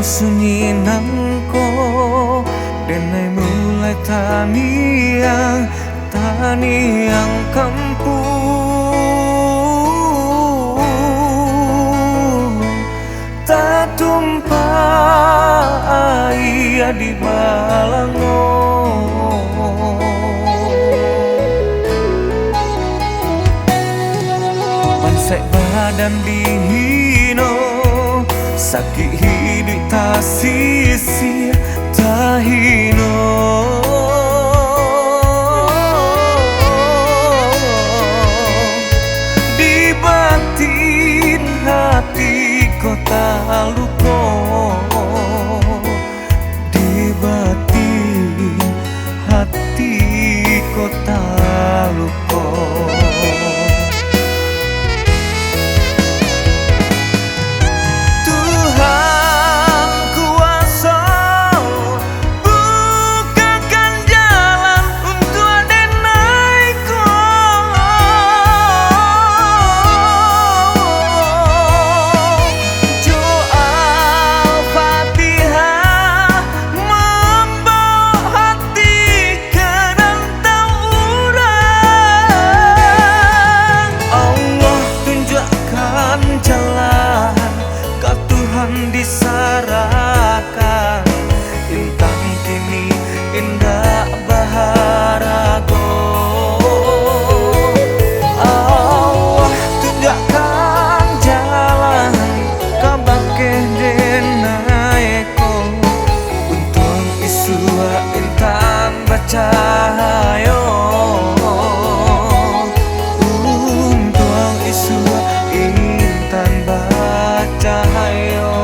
sunyi nangko denai mulai taniang kampung tak tumpah air di balango pansek badan dihino sakit hidup tak sisi tahino di batin hati kota luko di batin hati kota luko disarahkan intan kini indah baharago Allah tunjukkan jalan kabake denaeko untung isua intan bercahaya untung isua intan bercahaya.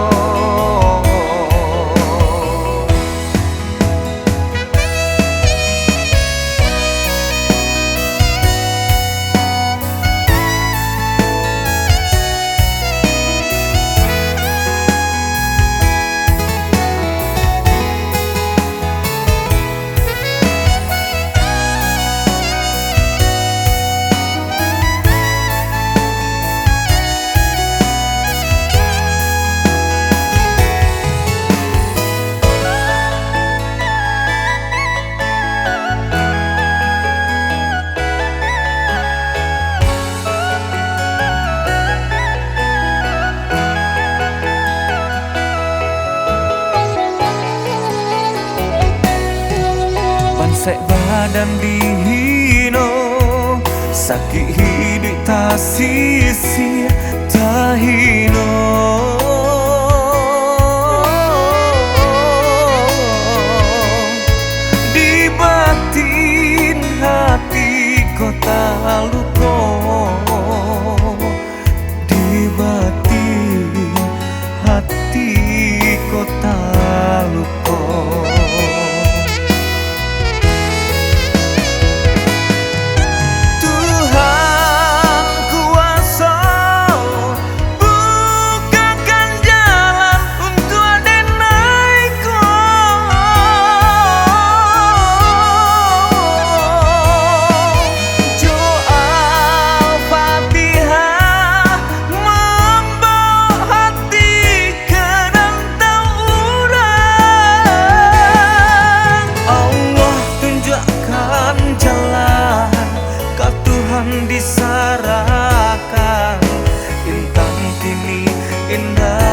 Pansek badan dihino sakit hidup tak sisi tahino di batin hati kota luko di batin hati kota luko. Disarahkan intan kini indah